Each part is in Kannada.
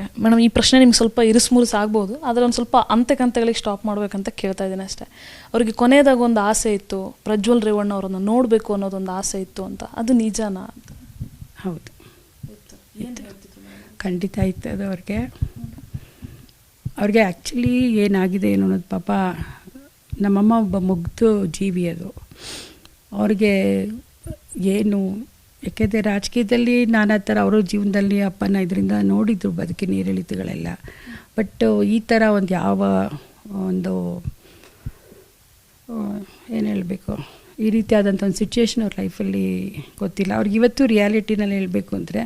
ಓಕೆ ಮೇಡಮ್, ಈ ಪ್ರಶ್ನೆ ನಿಮ್ಗೆ ಸ್ವಲ್ಪ ಇರಿಸ್ಮುರಿಸ್ ಆಗ್ಬೋದು, ಆದರೆ ಒಂದು ಸ್ವಲ್ಪ ಹಂತಗಳಿಗೆ ಸ್ಟಾಪ್ ಮಾಡಬೇಕಂತ ಕೇಳ್ತಾ ಇದ್ದೀನಿ ಅಷ್ಟೇ. ಅವ್ರಿಗೆ ಕೊನೆಯದಾಗ ಒಂದು ಆಸೆ ಇತ್ತು, ಪ್ರಜ್ವಲ್ ರೇವಣ್ಣ ಅವರನ್ನು ನೋಡಬೇಕು ಅನ್ನೋದೊಂದು ಆಸೆ ಇತ್ತು ಅಂತ, ಅದು ನಿಜನಾ ಅಂತ? ಹೌದು, ಖಂಡಿತ ಇತ್ತು ಅದು ಅವ್ರಿಗೆ. ಆ್ಯಕ್ಚುಲಿ ಏನಾಗಿದೆ ಏನು ಅನ್ನೋದು, ಪಾಪ ನಮ್ಮಮ್ಮ ಒಬ್ಬ ಮುಗ್ಧ ಜೀವಿ. ಅದು ಅವ್ರಿಗೆ ಏನು, ಯಾಕೆಂದರೆ ರಾಜಕೀಯದಲ್ಲಿ ನಾನಾ ಥರ ಅವರು ಜೀವನದಲ್ಲಿ ಅಪ್ಪನ ಇದರಿಂದ ನೋಡಿದ್ರು ಬದುಕಿನ ಏರಿಳಿತಗಳೆಲ್ಲ. ಬಟ್ ಈ ಥರ ಒಂದು ಯಾವ ಒಂದು ಏನು ಹೇಳಬೇಕು, ಈ ರೀತಿಯಾದಂಥ ಒಂದು ಸಿಚುವೇಶನ್ ಅವ್ರ ಲೈಫಲ್ಲಿ ಗೊತ್ತಿಲ್ಲ ಅವ್ರಿಗೆ. ಇವತ್ತು ರಿಯಾಲಿಟಿನಲ್ಲಿ ಹೇಳಬೇಕು ಅಂದರೆ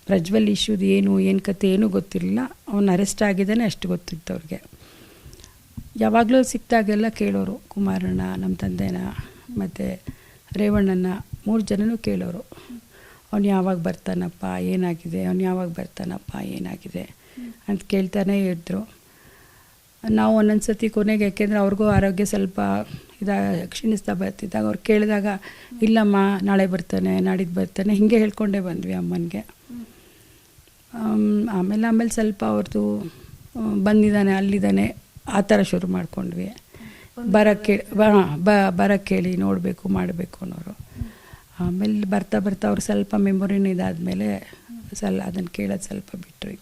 ಪ್ರಜ್ವಲ್ ಇಶ್ಯೂದು ಏನು ಕತೆ ಏನೂ ಗೊತ್ತಿರಲಿಲ್ಲ. ಅವನು ಅರೆಸ್ಟ್ ಆಗಿದ್ದಾನೆ ಅಷ್ಟು ಗೊತ್ತಿತ್ತು ಅವ್ರಿಗೆ. ಯಾವಾಗಲೂ ಸಿಕ್ತಾಗೆಲ್ಲ ಕೇಳೋರು, ಕುಮಾರಣ್ಣ, ನಮ್ಮ ತಂದೆನ ಮತ್ತು ರೇವಣ್ಣನ 3 ಜನನೂ ಕೇಳೋರು, ಅವ್ನು ಯಾವಾಗ ಬರ್ತಾನಪ್ಪ ಏನಾಗಿದೆ, ಅವ್ನು ಯಾವಾಗ ಬರ್ತಾನಪ್ಪ ಏನಾಗಿದೆ ಅಂತ ಕೇಳ್ತಾನೆ ಇದ್ದರು. ನಾವು ಒಂದೊಂದು ಸತಿ ಕೊನೆಗೆ, ಯಾಕೆಂದರೆ ಅವ್ರಿಗೂ ಆರೋಗ್ಯ ಸ್ವಲ್ಪ ಕ್ಷೀಣಿಸ್ತಾ ಬರ್ತಿದ್ದಾಗ ಅವ್ರು ಕೇಳಿದಾಗ, ಇಲ್ಲಮ್ಮ ನಾಳೆ ಬರ್ತಾನೆ, ನಾಡಿದ್ದು ಬರ್ತಾನೆ, ಹೀಗೆ ಹೇಳ್ಕೊಂಡೇ ಬಂದ್ವಿ ಅಮ್ಮನಿಗೆ. ಆಮೇಲೆ ಸ್ವಲ್ಪ ಅವ್ರದ್ದು ಬಂದಿದ್ದಾನೆ ಅಲ್ಲಿದ್ದಾನೆ ಆ ಥರ ಶುರು ಮಾಡ್ಕೊಂಡ್ವಿ. ಬರೋಕ್ಕೆ ಹೇಳಿ ನೋಡಬೇಕು ಮಾಡಬೇಕು ಅನ್ನೋರು. ಆಮೇಲೆ ಬರ್ತಾ ಅವ್ರು ಸ್ವಲ್ಪ ಮೆಮೊರಿನೂ ಇದಾದಮೇಲೆ ಅದನ್ನು ಕೇಳೋದು ಸ್ವಲ್ಪ ಬಿಟ್ಟರು.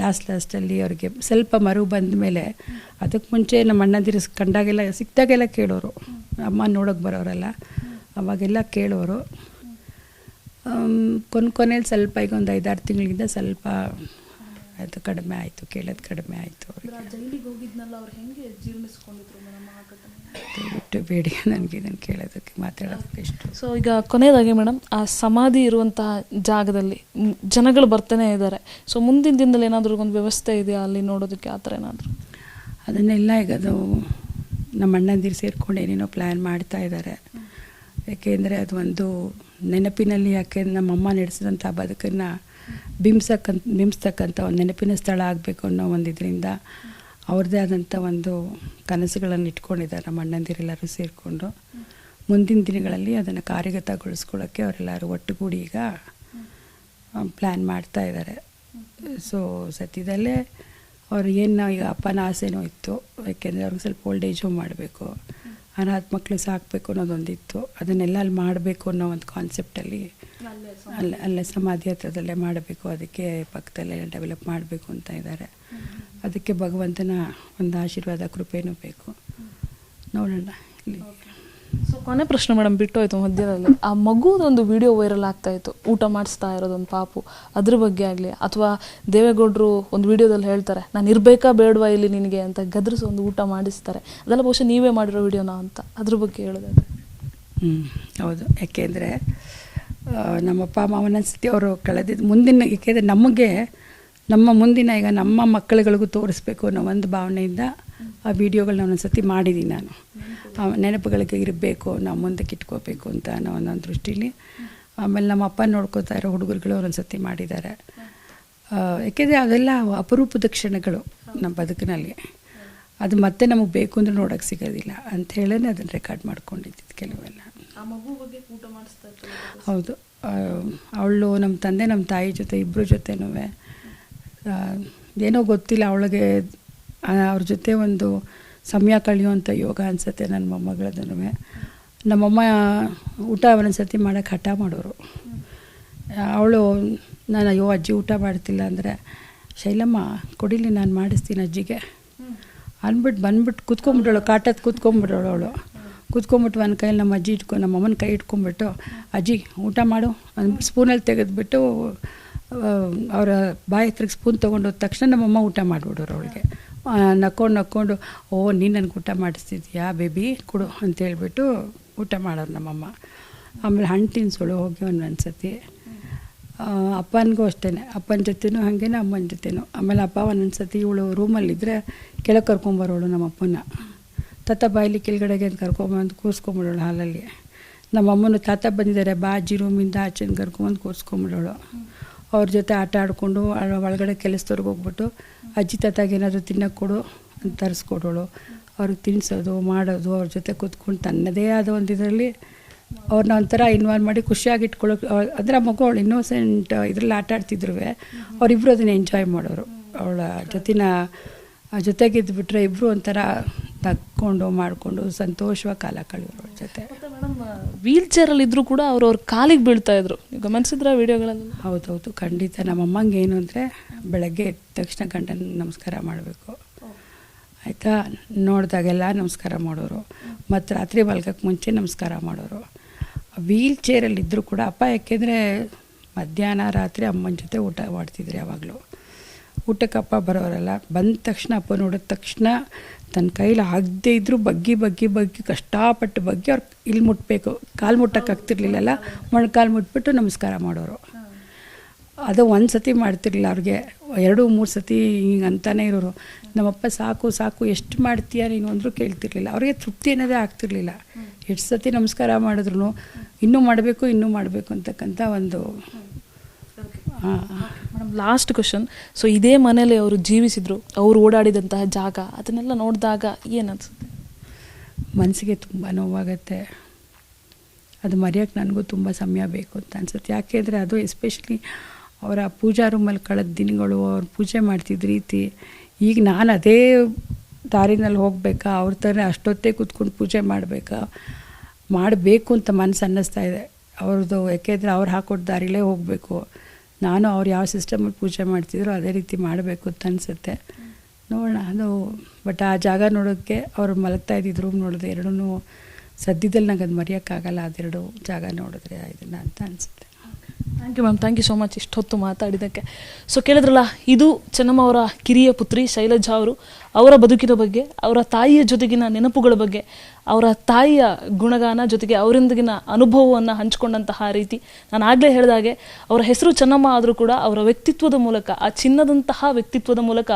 ಲಾಸ್ಟಲ್ಲಿ ಅವ್ರಿಗೆ ಸ್ವಲ್ಪ ಮರು ಬಂದ ಮೇಲೆ, ಅದಕ್ಕೆ ಮುಂಚೆ ನಮ್ಮ ಅಣ್ಣಂದಿರು ಕಂಡಾಗೆಲ್ಲ ಸಿಕ್ತಾಗೆಲ್ಲ ಕೇಳೋರು, ಅಮ್ಮ ನೋಡೋಕೆ ಬರೋರಲ್ಲ ಅವಾಗೆಲ್ಲ ಕೇಳೋರು. ಕೊನೆಯಲ್ಲಿ ಸ್ವಲ್ಪ ಈಗ ಒಂದು 5-6 ತಿಂಗಳಿಂದ ಸ್ವಲ್ಪ ಅದು ಕಡಿಮೆ ಆಯಿತು, ಕೇಳೋದು ಕಡಿಮೆ ಆಯಿತು. ಬಿಟ್ಟು ಬೇಡಿ ನನಗೆ ಇದನ್ನು ಕೇಳೋದಕ್ಕೆ ಮಾತಾಡೋದಕ್ಕೆ ಇಷ್ಟು. ಸೊ ಈಗ ಕೊನೆಯದಾಗಿ ಮೇಡಮ್, ಆ ಸಮಾಧಿ ಇರುವಂತಹ ಜಾಗದಲ್ಲಿ ಜನಗಳು ಬರ್ತಾನೆ ಇದ್ದಾರೆ. ಸೊ ಮುಂದಿನ ದಿನದಲ್ಲಿ ಏನಾದರೂ ಒಂದು ವ್ಯವಸ್ಥೆ ಇದೆಯಾ ಅಲ್ಲಿ ನೋಡೋದಕ್ಕೆ, ಆ ಥರ ಏನಾದರೂ? ಅದನ್ನೆಲ್ಲ ಈಗ ಅದು ನಮ್ಮ ಅಣ್ಣಂದಿರು ಸೇರ್ಕೊಂಡು ಏನೇನೋ ಪ್ಲ್ಯಾನ್ ಮಾಡ್ತಾ ಇದ್ದಾರೆ. ಯಾಕೆಂದರೆ ಅದು ಒಂದು ನೆನಪಿನಲ್ಲಿ, ಯಾಕೆಂದ್ರೆ ನಮ್ಮಮ್ಮ ನಡೆಸಿದಂಥ ಬದುಕನ್ನು ಬಿಂಬಿಸ್ತಕ್ಕಂಥ ಒಂದು ನೆನಪಿನ ಸ್ಥಳ ಆಗಬೇಕು ಅನ್ನೋ ಒಂದು ಇದರಿಂದ ಅವ್ರದ್ದೇ ಆದಂಥ ಒಂದು ಕನಸುಗಳನ್ನು ಇಟ್ಕೊಂಡಿದ್ದಾರೆ ನಮ್ಮ ಅಣ್ಣಂದಿರೆಲ್ಲರೂ ಸೇರಿಕೊಂಡು. ಮುಂದಿನ ದಿನಗಳಲ್ಲಿ ಅದನ್ನು ಕಾರ್ಯಗತಗೊಳಿಸ್ಕೊಳ್ಳೋಕ್ಕೆ ಅವರೆಲ್ಲರೂ ಒಟ್ಟುಗೂಡಿ ಈಗ ಪ್ಲ್ಯಾನ್ ಮಾಡ್ತಾ ಇದ್ದಾರೆ. ಸೊ ಸದ್ಯದಲ್ಲೇ ಅವ್ರು ಏನು ಈಗ ಅಪ್ಪನ ಆಸೆನೂ ಇತ್ತು, ಯಾಕೆಂದರೆ ಅವ್ರಿಗೆ ಸ್ವಲ್ಪ ಓಲ್ಡ್ ಏಜು ಮಾಡಬೇಕು, ಅನಾಥ ಮಕ್ಕಳು ಸಾಕಬೇಕು ಅನ್ನೋದೊಂದಿತ್ತು. ಅದನ್ನೆಲ್ಲ ಅಲ್ಲಿ ಮಾಡಬೇಕು ಅನ್ನೋ ಒಂದು ಕಾನ್ಸೆಪ್ಟಲ್ಲಿ ಅಲ್ಲೇ ಸಮಾಧಿ ಹತ್ರದಲ್ಲೇ ಮಾಡಬೇಕು, ಅದಕ್ಕೆ ಪಕ್ಕದಲ್ಲೇ ಡೆವಲಪ್ ಮಾಡಬೇಕು ಅಂತ ಇದ್ದಾರೆ. ಅದಕ್ಕೆ ಭಗವಂತನ ಒಂದು ಆಶೀರ್ವಾದ ಕೃಪೆನೂ ಬೇಕು, ನೋಡೋಣ. ಇಲ್ಲಿ ಸೊ ಕೊನೆ ಪ್ರಶ್ನೆ ಮೇಡಮ್, ಬಿಟ್ಟೋಯ್ತು ಮಧ್ಯದಲ್ಲಿ. ಆ ಮಗುದೊಂದು ವಿಡಿಯೋ ವೈರಲ್ ಆಗ್ತಾ ಇತ್ತು, ಊಟ ಮಾಡಿಸ್ತಾ ಇರೋದೊಂದು ಪಾಪು, ಅದ್ರ ಬಗ್ಗೆ ಆಗಲಿ ಅಥವಾ ದೇವೇಗೌಡರು ಒಂದು ವಿಡಿಯೋದಲ್ಲಿ ಹೇಳ್ತಾರೆ, ನಾನು ಇರಬೇಕಾ ಬೇಡವಾ ಇಲ್ಲಿ ನಿನಗೆ ಅಂತ ಗದರಿಸಿ ಒಂದು ಊಟ ಮಾಡಿಸ್ತಾರೆ, ಅದೆಲ್ಲ ಬಹುಶಃ ನೀವೇ ಮಾಡಿರೋ ವಿಡಿಯೋನಾ ಅಂತ, ಅದ್ರ ಬಗ್ಗೆ ಹೇಳೋದಾದ್ರೆ? ಹೌದು, ಯಾಕೆಂದರೆ ನಮ್ಮಪ್ಪ ಅಮ್ಮ ಒಂದೊಂದ್ಸತಿ ಅವರು ಕಳೆದಿದ್ದು ಮುಂದಿನ, ಏಕೆಂದರೆ ನಮಗೆ ನಮ್ಮ ಮುಂದಿನ ಈಗ ನಮ್ಮ ಮಕ್ಕಳುಗಳಿಗೂ ತೋರಿಸ್ಬೇಕು ಅನ್ನೋ ಒಂದು ಭಾವನೆಯಿಂದ ಆ ವಿಡಿಯೋಗಳನ್ನ ಒಂದೊಂದ್ಸತಿ ಮಾಡಿದ್ದೀನಿ ನಾನು. ನೆನಪುಗಳಿಗೆ ಇರಬೇಕು, ನಾವು ಮುಂದಕ್ಕೆ ಇಟ್ಕೋಬೇಕು ಅಂತ ಅನ್ನೋ ಒಂದೊಂದು ದೃಷ್ಟಿಲಿ. ಆಮೇಲೆ ನಮ್ಮ ಅಪ್ಪ ನೋಡ್ಕೋತಾ ಇರೋ ಹುಡುಗರುಗಳು ಒಂದೊಂದ್ಸತಿ ಮಾಡಿದ್ದಾರೆ. ಯಾಕೆಂದರೆ ಅದೆಲ್ಲ ಅಪರೂಪದ ಕ್ಷಣಗಳು ನಮ್ಮ ಬದುಕಿನಲ್ಲಿ, ಅದು ಮತ್ತೆ ನಮಗೆ ಬೇಕು ಅಂದರೆ ನೋಡೋಕ್ಕೆ ಸಿಗೋದಿಲ್ಲ ಅಂತ ಹೇಳೇ ಅದನ್ನು ರೆಕಾರ್ಡ್ ಮಾಡ್ಕೊಂಡಿದ್ದು ಕೆಲವೆಲ್ಲ. ಹೌದು, ಅವಳು ನಮ್ಮ ತಂದೆ ನಮ್ಮ ತಾಯಿ ಜೊತೆ ಇಬ್ಬರ ಜೊತೆನೂ ಏನೋ ಗೊತ್ತಿಲ್ಲ, ಅವಳಿಗೆ ಅವ್ರ ಜೊತೆ ಒಂದು ಸಮಯ ಕಳೆಯುವಂಥ ಯೋಗ ಅನಿಸುತ್ತೆ ನನ್ನ ಮೊಮ್ಮಗಳದೂ. ನಮ್ಮಮ್ಮ ಊಟ ಒಂದೊಂದ್ಸತಿ ಮಾಡೋಕ್ಕೆ ಹಠ ಮಾಡೋರು. ಅವಳು ನಾನು ಅಯ್ಯೋ ಅಜ್ಜಿ ಊಟ ಮಾಡ್ತಿಲ್ಲ ಅಂದರೆ, ಶೈಲಮ್ಮ ಕೊಡಿಲಿ ನಾನು ಮಾಡಿಸ್ತೀನಿ ಅಜ್ಜಿಗೆ ಅಂದ್ಬಿಟ್ಟು ಬಂದ್ಬಿಟ್ಟು ಕೂತ್ಕೊಂಡ್ಬಿಟ್ಟವಳು, ಕಾಟದ ಕೂತ್ಕೊಂಡ್ಬಿಟ್ಟವಳು. ಅವಳು ಕೂತ್ಕೊಂಡ್ಬಿಟ್ಟು ಒಂದು ಕೈಯಲ್ಲಿ ನಮ್ಮ ಅಜ್ಜಿ ನಮ್ಮ ಅಮ್ಮನ ಕೈ ಇಟ್ಕೊಂಡ್ಬಿಟ್ಟು, ಅಜ್ಜಿ ಊಟ ಮಾಡು ಅಂದ್ಬಿಟ್ಟು ಸ್ಪೂನಲ್ಲಿ ತೆಗೆದ್ಬಿಟ್ಟು ಅವರ ಬಾಯಿ ಹತ್ರಕ್ಕೆ ಸ್ಪೂನ್ ತೊಗೊಂಡು ಹೋದ ತಕ್ಷಣ ನಮ್ಮಮ್ಮ ಊಟ ಮಾಡಿಬಿಡೋರು ಅವಳಿಗೆ. ನಕ್ಕೊಂಡು ಓ ನೀನು ನನಗೆ ಊಟ ಮಾಡಿಸ್ತಿದ್ಯಾ ಬೇಬಿ ಕೊಡು ಅಂತೇಳ್ಬಿಟ್ಟು ಊಟ ಮಾಡೋರು ನಮ್ಮಮ್ಮ. ಆಮೇಲೆ ಹಣ್ಣು ತಿನ್ಸೋಳು ಹೋಗಿ ಒಂದೊಂದು ಸತಿ. ಅಪ್ಪನಿಗೂ ಅಷ್ಟೇ, ಅಪ್ಪನ ಜೊತೆನೂ ಹಾಗೇನೆ ಅಮ್ಮನ ಜೊತೆನೂ. ಆಮೇಲೆ ಅಪ್ಪ ಒಂದೊಂದು ಸತಿ ಇವಳು ರೂಮಲ್ಲಿದ್ದರೆ ಕೆಳಗೆ ಕರ್ಕೊಂಬರೋಳು ನಮ್ಮ ಅಪ್ಪನ, ತಾತ ಬಾಯಲ್ಲಿ ಕೆಳಗಡೆಗೆ ಅಂತ ಕರ್ಕೊಂಬಂದು ಕೂರಿಸ್ಕೊಂಬಿಡೋಳು ಹಾಲಲ್ಲಿ. ನಮ್ಮಮ್ಮನೂ ತಾತ ಬಂದಿದ್ದಾರೆ ಬಾ ಅಜ್ಜಿ ರೂಮಿಂದ ಆಚೆನ ಕರ್ಕೊಂಬಂದು ಕೂರಿಸ್ಕೊಂಬಿಡೋಳು. ಅವ್ರ ಜೊತೆ ಆಟ ಆಡಿಕೊಂಡು ಒಳಗಡೆ ಕೆಲಸದವ್ರಿಗೆ ಹೋಗ್ಬಿಟ್ಟು ಅಜ್ಜಿ ತಾತಾಗ ಏನಾದರೂ ತಿನ್ನೋಕ್ಕೆ ಕೊಡು ಅಂತ ತರಿಸ್ಕೊಡೋಳು. ಅವ್ರಿಗೆ ತಿನ್ನಿಸೋದು ಮಾಡೋದು, ಅವ್ರ ಜೊತೆ ಕೂತ್ಕೊಂಡು ತನ್ನದೇ ಆದ ಒಂದು ಇದರಲ್ಲಿ ಅವ್ರನ್ನ ಒಂಥರ ಇನ್ವಾಲ್ವ್ ಮಾಡಿ ಖುಷಿಯಾಗಿ ಇಟ್ಕೊಳ್ಳೋಕೆ, ಅಂದರೆ ಆ ಮಗು ಅವಳು ಇನ್ನೋಸೆಂಟ್ ಇದ್ರಲ್ಲಿ ಆಟ ಆಡ್ತಿದ್ರು ಅವರಿಬ್ಬರು ಅದನ್ನ ಎಂಜಾಯ್ ಮಾಡೋರು. ಅವಳ ಜೊತೆಗಿದ್ದುಬಿಟ್ರೆ ಇಬ್ಬರು ಒಂಥರ ತಕ್ಕೊಂಡು ಮಾಡಿಕೊಂಡು ಸಂತೋಷವಾಗಿ ಕಾಲ ಕಳೆಯೋರು ಅವ್ರ ಜೊತೆ. ಮೇಡಮ್, ವೀಲ್ ಚೇರಲ್ಲಿ ಇದ್ರೂ ಕೂಡ ಅವ್ರವ್ರ ಕಾಲಿಗೆ ಬೀಳ್ತಾ ಇದ್ರು, ನೀವು ಗಮನಿಸಿದ್ರ ವಿಡಿಯೋಗಳಲ್ಲಿ? ಹೌದೌದು, ಖಂಡಿತ. ನಮ್ಮಮ್ಮಂಗೆ ಏನು ಅಂದರೆ ಬೆಳಗ್ಗೆ ಎದ್ದ ತಕ್ಷಣ ಗಂಡನ ನಮಸ್ಕಾರ ಮಾಡಬೇಕು, ಆಯಿತಾ, ನೋಡಿದಾಗೆಲ್ಲ ನಮಸ್ಕಾರ ಮಾಡೋರು, ಮತ್ತು ರಾತ್ರಿ ಮಲ್ಗಕ್ಕೆ ಮುಂಚೆ ನಮಸ್ಕಾರ ಮಾಡೋರು. ವೀಲ್ ಚೇರಲ್ಲಿದ್ದರೂ ಕೂಡ ಅಪ್ಪ, ಯಾಕೆಂದರೆ ಮಧ್ಯಾಹ್ನ ರಾತ್ರಿ ಅಮ್ಮನ ಜೊತೆ ಊಟ ಮಾಡ್ತಿದ್ರು ಯಾವಾಗಲೂ. ಊಟಕ್ಕಪ್ಪ ಬರೋರಲ್ಲ, ಬಂದ ತಕ್ಷಣ ಅಪ್ಪ ನೋಡಿದ ತಕ್ಷಣ ತನ್ನ ಕೈಲಿ ಆಗದೇ ಇದ್ದರೂ ಬಗ್ಗಿ ಕಷ್ಟಪಟ್ಟು ಬಗ್ಗಿ ಅವ್ರು ಇಲ್ಲಿ ಮುಟ್ಟಬೇಕು, ಕಾಲು ಮುಟ್ಟಕ್ಕೆ ಆಗ್ತಿರ್ಲಿಲ್ಲಲ್ಲ, ಮೊಣಕಾಲು ಮುಟ್ಬಿಟ್ಟು ನಮಸ್ಕಾರ ಮಾಡೋರು. ಅದು ಒಂದು ಸತಿ ಮಾಡ್ತಿರ್ಲಿಲ್ಲ ಅವ್ರಿಗೆ, 2-3 ಸತಿ ಹಿಂಗೆ ಅಂತಾನೆ ಇರೋರು. ನಮ್ಮಪ್ಪ ಸಾಕು ಎಷ್ಟು ಮಾಡ್ತೀಯ ನೀನು ಅಂದರೂ ಕೇಳ್ತಿರ್ಲಿಲ್ಲ. ಅವ್ರಿಗೆ ತೃಪ್ತಿ ಅನ್ನೋದೇ ಆಗ್ತಿರ್ಲಿಲ್ಲ. ಎಷ್ಟು ಸತಿ ನಮಸ್ಕಾರ ಮಾಡಿದ್ರು ಇನ್ನೂ ಮಾಡಬೇಕು ಅಂತಕ್ಕಂಥ ಒಂದು. Madam, last question. ಸೊ ಇದೇ ಮನೇಲಿ ಅವರು ಜೀವಿಸಿದ್ರು, ಅವರು ಓಡಾಡಿದಂತಹ ಜಾಗ, ಅದನ್ನೆಲ್ಲ ನೋಡಿದಾಗ ಏನು ಅನಿಸುತ್ತೆ? ಮನಸ್ಸಿಗೆ ತುಂಬ ನೋವಾಗತ್ತೆ. ಅದು ಮರೆಯೋಕ್ಕೆ ನನಗೂ ತುಂಬ ಸಮಯ ಬೇಕು ಅಂತ ಅನ್ಸುತ್ತೆ. ಯಾಕೆಂದರೆ ಅದು ಎಸ್ಪೆಷಲಿ ಅವರ ಪೂಜಾ ರೂಮಲ್ಲಿ ಕಳೆದ ದಿನಗಳು, ಅವ್ರು ಪೂಜೆ ಮಾಡ್ತಿದ್ದ ರೀತಿ, ಈಗ ನಾನು ಅದೇ ದಾರಿನಲ್ಲಿ ಹೋಗಬೇಕಾ, ಅವ್ರ ಥರ ಅಷ್ಟೊತ್ತೇ ಕೂತ್ಕೊಂಡು ಪೂಜೆ ಮಾಡಬೇಕು ಅಂತ ಮನಸ್ಸು ಅನ್ನಿಸ್ತಾ ಇದೆ ಅವ್ರದ್ದು. ಯಾಕೆಂದರೆ ಅವ್ರು ಹಾಕೊಟ್ಟ ದಾರಿಲೇ ಹೋಗಬೇಕು, ನಾನು ಅವ್ರು ಯಾವ ಸಿಸ್ಟಮಲ್ಲಿ ಪೂಜೆ ಮಾಡ್ತಿದ್ರು ಅದೇ ರೀತಿ ಮಾಡಬೇಕು ಅಂತ ಅನಿಸುತ್ತೆ. ನೋಡೋಣ ಅದು. ಬಟ್ ಆ ಜಾಗ ನೋಡೋಕ್ಕೆ ಅವ್ರು ಮಲಗ್ತಾ ಇದ್ದಿದ್ದು ರೂಮ್ ನೋಡಿದೆ, ಎರಡೂ ಸದ್ಯದಲ್ಲಿ ನಂಗೆ ಅದು ಮರೆಯೋಕ್ಕಾಗಲ್ಲ, ಅದೆರಡು ಜಾಗ ನೋಡಿದ್ರೆ ಇದನ್ನು ಅಂತ ಅನಿಸುತ್ತೆ. Thank you ma'am, thank you so much ಇಷ್ಟೊತ್ತು ಮಾತಾಡಿದ್ದಕ್ಕೆ. ಸೊ ಕೇಳಿದ್ರಲ್ಲ, ಇದು ಚೆನ್ನಮ್ಮ ಅವರ ಕಿರಿಯ ಪುತ್ರಿ ಶೈಲಜಾ ಅವರು, ಅವರ ಬದುಕಿನ ಬಗ್ಗೆ, ಅವರ ತಾಯಿಯ ಜೊತೆಗಿನ ನೆನಪುಗಳ ಬಗ್ಗೆ, ಅವರ ತಾಯಿಯ ಗುಣಗಾನ ಜೊತೆಗೆ ಅವರೊಂದಿಗಿನ ಅನುಭವವನ್ನು ಹಂಚಿಕೊಂಡಂತಹ ರೀತಿ. ನಾನು ಆಗಲೇ ಹೇಳಿದಾಗೆ ಅವರ ಹೆಸರು ಚೆನ್ನಮ್ಮ ಆದರೂ ಕೂಡ ಅವರ ವ್ಯಕ್ತಿತ್ವದ ಮೂಲಕ, ಆ ಚಿನ್ನದಂತಹ ವ್ಯಕ್ತಿತ್ವದ ಮೂಲಕ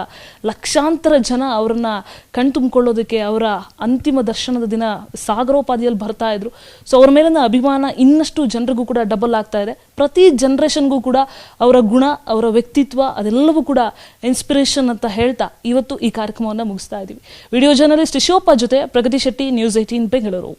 ಲಕ್ಷಾಂತರ ಜನ ಅವರನ್ನು ಕಣ್ತುಂಬಿಕೊಳ್ಳೋದಕ್ಕೆ ಅವರ ಅಂತಿಮ ದರ್ಶನದ ದಿನ ಸಾಗರೋಪಾದಿಯಲ್ಲಿ ಬರ್ತಾ ಇದ್ರು. ಸೊ ಅವ್ರ ಮೇಲಿನ ಅಭಿಮಾನ ಇನ್ನಷ್ಟು ಜನರಿಗೂ ಕೂಡ ಡಬಲ್ ಆಗ್ತಾ ಇದೆ. ಪ್ರತಿ ಜನ್ರೇಷನ್ಗೂ ಕೂಡ ಅವರ ಗುಣ, ಅವರ ವ್ಯಕ್ತಿತ್ವ ಅದೆಲ್ಲವೂ ಕೂಡ ಇನ್ಸ್ಪಿರೇಷನ್ ಅಂತ ಹೇಳ್ತಾ ಇವತ್ತು ಈ ಕಾರ್ಯಕ್ರಮವನ್ನು ಮುಗಿಸ್ತಾ ಇದ್ದೀವಿ. ವಿಡಿಯೋ ಜರ್ನಲಿಸ್ಟ್ ಶಿವಪ್ಪ ಜೊತೆ ಪ್ರಗತಿ ಶೆಟ್ಟಿ, ನ್ಯೂಸ್ 18 ಬೆಂಗಳೂರು.